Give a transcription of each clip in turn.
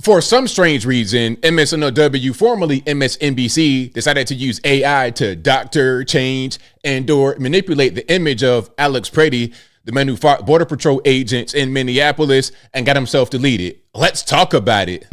For some strange reason, MSNBC, formerly MSNBC, decided to use AI to doctor, change, and or manipulate the image of Alex Pretti, the man who fought Border Patrol agents in Minneapolis and got himself deleted. Let's talk about it.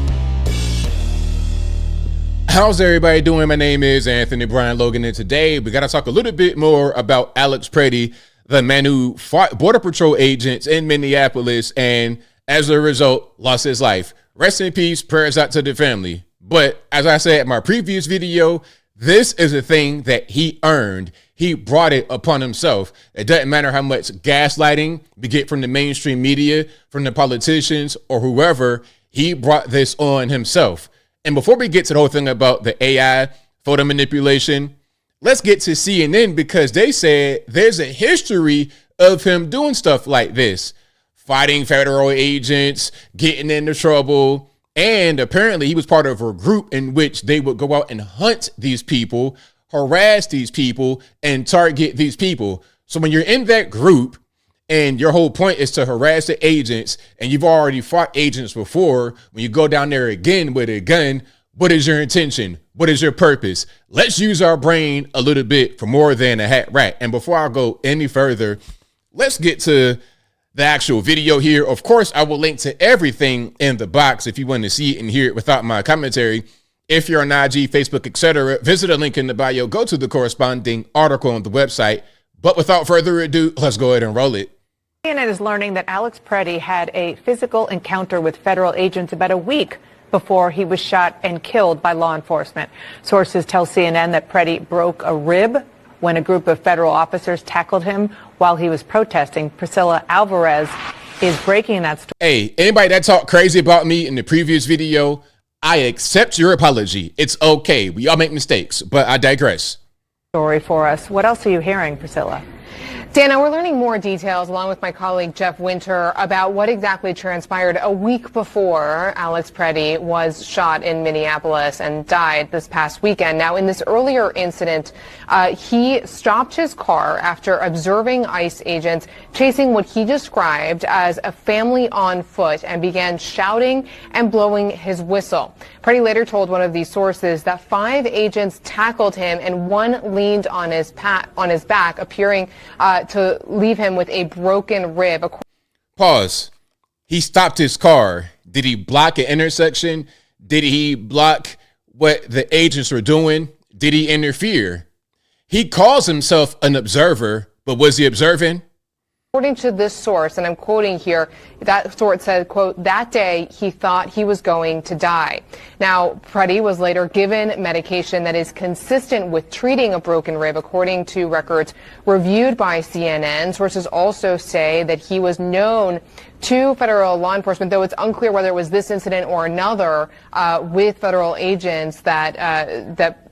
How's everybody doing? My name is Anthony Brian Logan, and today we got to talk a little bit more about Alex Pretti, the man who fought Border Patrol agents in Minneapolis and as a result lost his life. Rest in peace, prayers out to the family. But as I said in my previous video, this is a thing that he earned. He brought it upon himself. It doesn't matter how much gaslighting we get from the mainstream media, from the politicians, or whoever, he brought this on himself. And before we get to the whole thing about the AI photo manipulation, let's get to CNN, because they said there's a history of him doing stuff like this. Fighting federal agents, getting into trouble, and apparently he was part of a group in which they would go out and hunt these people, harass these people, and target these people. So when you're in that group and your whole point is to harass the agents, and you've already fought agents before, when you go down there again with a gun, what is your intention? What is your purpose? Let's use our brain a little bit for more than a hat rat. And before I go any further, let's get to the actual video here. Of course, I will link to everything in the box if you want to see it and hear it without my commentary. If you're on IG, Facebook, etc., visit a link in the bio, go to the corresponding article on the website. But without further ado, let's go ahead and roll it. CNN is learning that Alex Pretti had a physical encounter with federal agents about a week before he was shot and killed by law enforcement. Sources tell CNN that Pretti broke a rib when a group of federal officers tackled him while he was protesting. Priscilla Alvarez is breaking that story. Hey, anybody that talked crazy about me in the previous video, I accept your apology. It's okay. We all make mistakes, but I digress. Story for us. What else are you hearing, Priscilla? Dana, we're learning more details along with my colleague Jeff Winter about what exactly transpired a week before Alex Pretti was shot in Minneapolis and died this past weekend. Now, in this earlier incident, he stopped his car after observing ICE agents chasing what he described as a family on foot and began shouting and blowing his whistle. Pretti later told one of these sources that 5 agents tackled him and one leaned on his back, appearing to leave him with a broken rib. Pause. He stopped his car. Did he block an intersection? Did he block what the agents were doing? Did he interfere? He calls himself an observer, but was he observing? According to this source, and I'm quoting here, that source said, quote, that day he thought he was going to die. Now, Pretti was later given medication that is consistent with treating a broken rib, according to records reviewed by CNN. Sources also say that he was known to federal law enforcement, though it's unclear whether it was this incident or another with federal agents that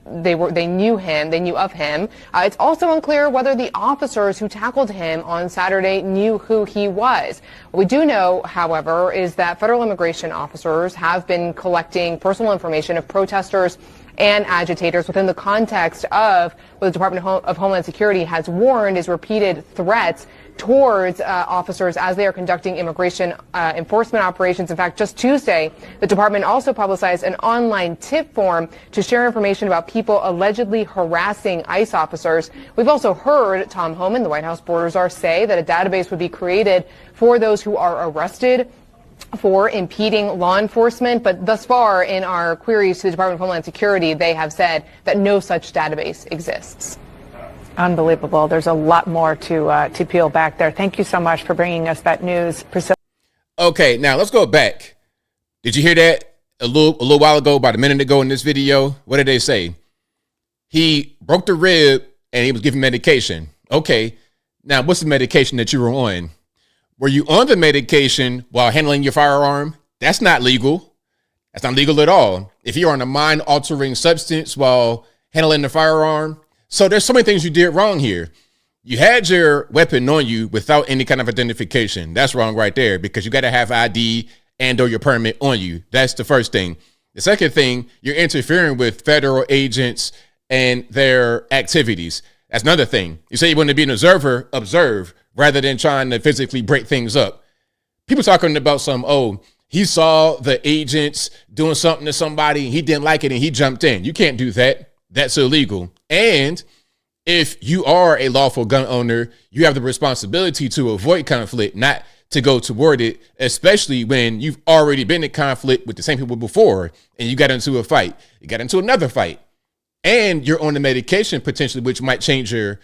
they knew of him. It's also unclear whether the officers who tackled him on Saturday knew who he was. What we do know, however, is that federal immigration officers have been collecting personal information of protesters and agitators within the context of what the Department of Homeland Security has warned is repeated threats towards officers as they are conducting immigration enforcement operations. In fact, just Tuesday, the department also publicized an online tip form to share information about people allegedly harassing ICE officers. We've also heard Tom Homan, the White House border czar, say that a database would be created for those who are arrested for impeding law enforcement. But thus far, in our queries to the Department of Homeland Security, they have said that no such database exists. Unbelievable. There's a lot more to peel back there. Thank you so much for bringing us that news, Priscilla. Okay, now let's go back. Did you hear that a little while ago, about a minute ago in this video? What did they say? He broke the rib and he was given medication. Okay, now what's the medication that you were on? Were you on the medication while handling your firearm? That's not legal. That's not legal at all. If you're on a mind-altering substance while handling the firearm, so there's so many things you did wrong here. You had your weapon on you without any kind of identification. That's wrong right there, because you got to have ID and or your permit on you. That's the first thing. The second thing, you're interfering with federal agents and their activities. That's another thing. You say you want to be an observer, observe, rather than trying to physically break things up. People talking about he saw the agents doing something to somebody, he didn't like it, and he jumped in. You can't do that. That's illegal. And if you are a lawful gun owner, you have the responsibility to avoid conflict, not to go toward it, especially when you've already been in conflict with the same people before and you got into a fight. You got into another fight and you're on the medication potentially, which might change your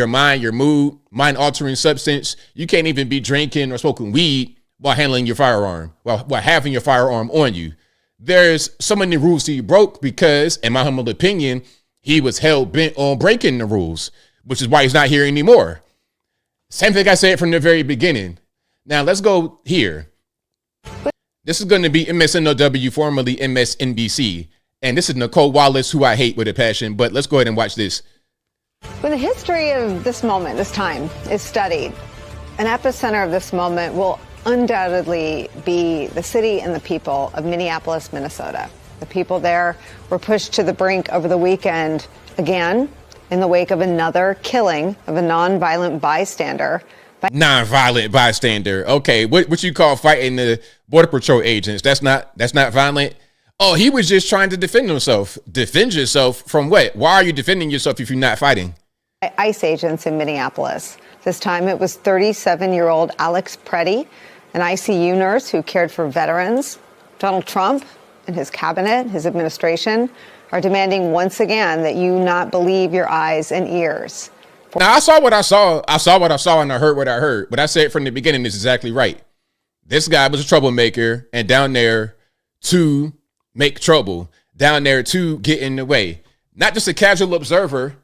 mind, your mood, mind altering substance. You can't even be drinking or smoking weed while handling your firearm, while having your firearm on you. There's so many rules he broke because, in my humble opinion, he was hell bent on breaking the rules, which is why he's not here anymore. Same thing I said from the very beginning. Now let's go here. This is going to be MSNOW, formerly MSNBC. And this is Nicole Wallace, who I hate with a passion. But let's go ahead and watch this. When the history of this moment, this time, is studied, an epicenter of this moment will undoubtedly be the city and the people of Minneapolis, Minnesota. The people there were pushed to the brink over the weekend, again, in the wake of another killing of a nonviolent bystander. Nonviolent bystander. Okay, what you call fighting the Border Patrol agents? That's not violent. Oh, he was just trying to defend himself. Defend yourself from what? Why are you defending yourself if you're not fighting? ICE agents in Minneapolis. This time it was 37-year-old Alex Pretti, an ICU nurse who cared for veterans. Donald Trump and his cabinet, his administration, are demanding once again that you not believe your eyes and ears. Now, I saw what I saw. I saw what I saw and I heard what I heard. But I said from the beginning is exactly right. This guy was a troublemaker and down there to make trouble, down there to get in the way. Not just a casual observer,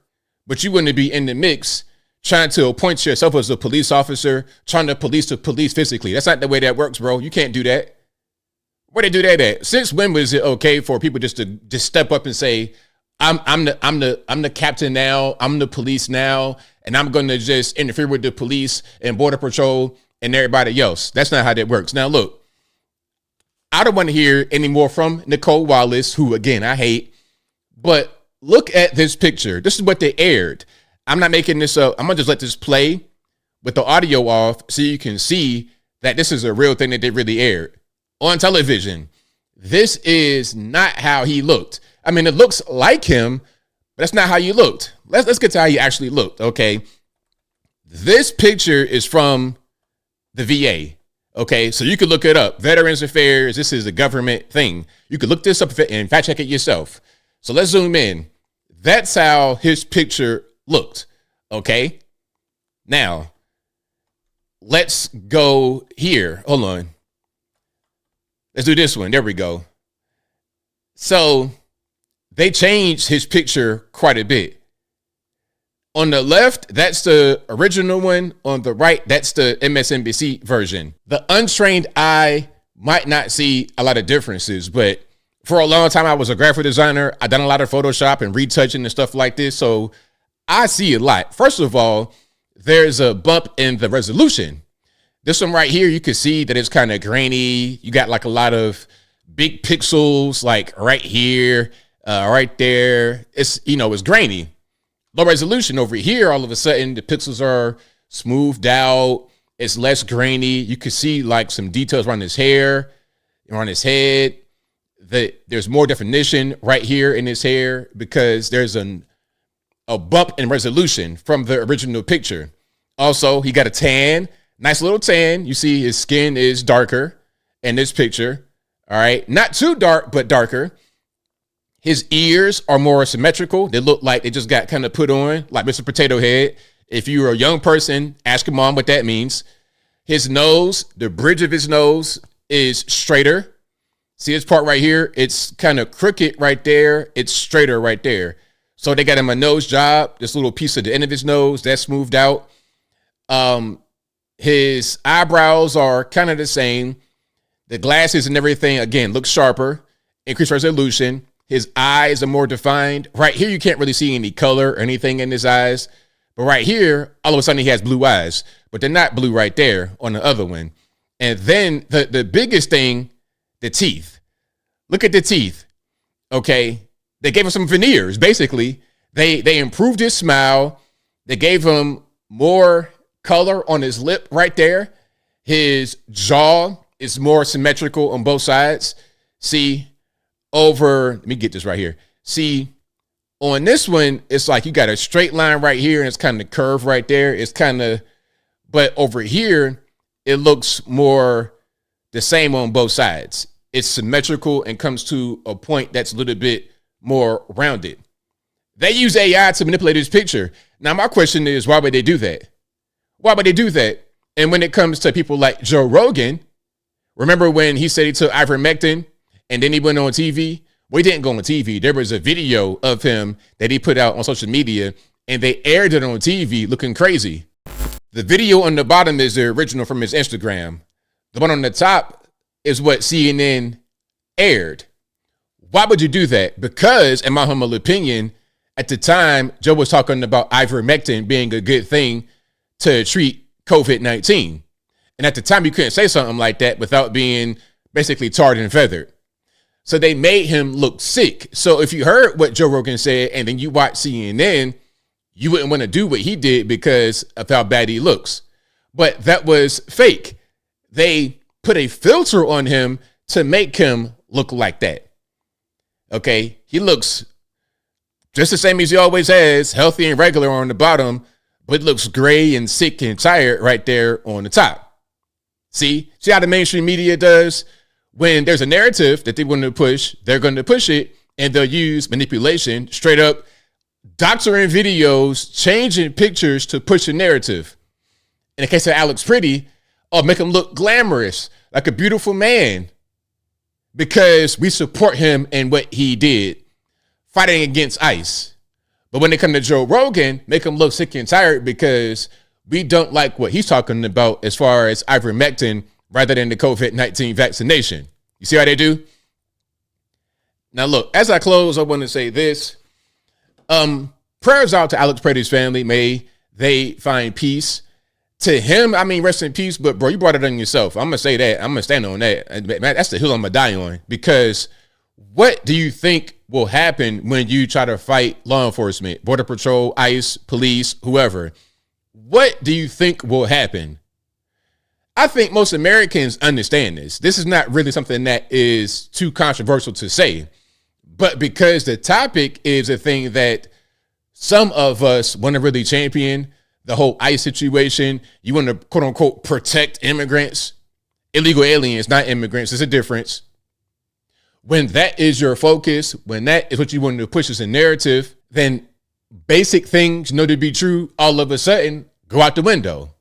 but you wouldn't be in the mix trying to appoint yourself as a police officer, trying to police the police physically. That's not the way that works, bro. You can't do that. Where they do that at? Since when was it okay for people just to step up and say, I'm the captain now, I'm the police now, and I'm going to just interfere with the police and Border Patrol and everybody else? That's not how that works. Now, look, I don't want to hear any more from Nicole Wallace, who, again, I hate, but look at this picture. This is what they aired. I'm not making this up. I'm going to just let this play with the audio off so you can see that this is a real thing that they really aired on television. This is not how he looked. I mean, it looks like him, but that's not how you looked. Let's get to how you actually looked, okay? This picture is from the VA, okay? So you can look it up. Veterans Affairs, this is a government thing. You can look this up and fact check it yourself. So let's zoom in. That's how his picture looked, okay? Now, let's go here. Hold on. Let's do this one. There we go. So they changed his picture quite a bit. On the left, that's the original one. On the right, that's the MSNBC version. The untrained eye might not see a lot of differences, but for a long time, I was a graphic designer. I've done a lot of Photoshop and retouching and stuff like this. So I see a lot. First of all, there's a bump in the resolution. This one right here, you can see that it's kind of grainy. You got like a lot of big pixels, like right here, right there. It's, it's grainy. Low resolution over here, all of a sudden, the pixels are smoothed out. It's less grainy. You can see like some details around his hair, around his head. There's more definition right here in his hair because there's a bump in resolution from the original picture. Also, he got a tan. Nice little tan. You see his skin is darker in this picture. All right. Not too dark, but darker. His ears are more symmetrical. They look like they just got kind of put on like Mr. Potato Head. If you're a young person, ask your mom what that means. His nose, the bridge of his nose is straighter. See this part right here? It's kind of crooked right there. It's straighter right there. So they got him a nose job. This little piece of the end of his nose, that's smoothed out. His eyebrows are kind of the same. The glasses and everything, again, looks sharper, increased resolution. His eyes are more defined. Right here, you can't really see any color or anything in his eyes. But right here, all of a sudden, he has blue eyes. But they're not blue right there on the other one. And then the biggest thing, the teeth. Look at the teeth. Okay. They gave him some veneers, basically. They improved his smile. They gave him more color on his lip right there. His jaw it's more symmetrical on both sides. See, let me get this right here. See, on this one, it's like you got a straight line right here and it's kind of curved right there. But over here, it looks more the same on both sides. It's symmetrical and comes to a point that's a little bit more rounded. They use AI to manipulate this picture. Now, my question is, why would they do that? Why would they do that? And when it comes to people like Joe Rogan, remember when he said he took ivermectin and then he went on TV? Well, he didn't go on TV. There was a video of him that he put out on social media and they aired it on TV looking crazy. The video on the bottom is the original from his Instagram. The one on the top is what CNN aired. Why would you do that? Because, in my humble opinion, at the time, Joe was talking about ivermectin being a good thing to treat COVID-19. And at the time, you couldn't say something like that without being basically tarred and feathered. So they made him look sick. So if you heard what Joe Rogan said and then you watch CNN, you wouldn't want to do what he did because of how bad he looks. But that was fake. They put a filter on him to make him look like that. Okay, he looks just the same as he always has, healthy and regular on the bottom, but looks gray and sick and tired right there on the top. See how the mainstream media does? When there's a narrative that they want to push, they're going to push it, and they'll use manipulation, straight up doctoring videos, changing pictures to push a narrative. In the case of Alex Pretti, make him look glamorous, like a beautiful man, because we support him and what he did, fighting against ICE. But when they come to Joe Rogan, make him look sick and tired because we don't like what he's talking about as far as ivermectin rather than the COVID-19 vaccination. You see how they do? Now, look, as I close, I want to say this. Prayers out to Alex Pretti's family. May they find peace. To him, I mean, rest in peace, but bro, you brought it on yourself. I'm going to say that. I'm going to stand on that. Man, that's the hill I'm going to die on, because what do you think will happen when you try to fight law enforcement, Border Patrol, ICE, police, whoever? What do you think will happen? I think most Americans understand this. This is not really something that is too controversial to say, but because the topic is a thing that some of us want to really champion, the whole ICE situation, you want to quote unquote protect immigrants, illegal aliens, not immigrants. There's a difference. When that is your focus, when that is what you want to push as a narrative, then basic things you know to be true all of a sudden go out the window.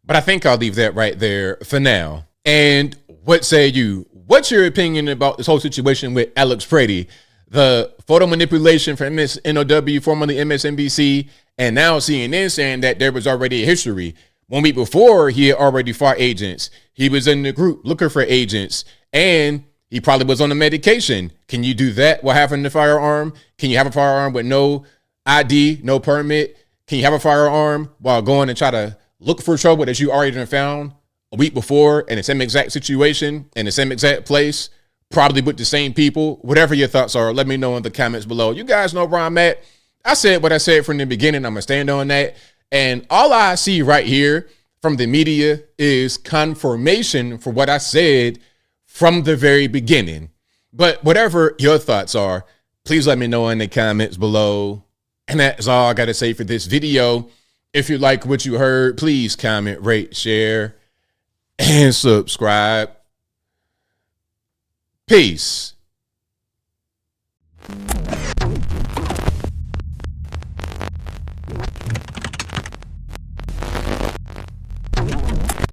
But I think I'll leave that right there for now. And what say you? What's your opinion about this whole situation with Alex Pretti, the photo manipulation from MSNBC, formerly MSNBC, and now CNN saying that there was already a history? 1 week before, he had already fought agents. He was in the group looking for agents, and he probably was on the medication. Can you do that while having the firearm? Can you have a firearm with no ID, no permit? Can you have a firearm while going and try to look for trouble that you already found a week before in the same exact situation, in the same exact place, probably with the same people? Whatever your thoughts are, let me know in the comments below. You guys know where I'm at. I said what I said from the beginning. I'm going to stand on that. And all I see right here from the media is confirmation for what I said from the very beginning. But whatever your thoughts are, please let me know in the comments below. And that's all I got to say for this video. If you like what you heard, please comment, rate, share, and subscribe. Peace.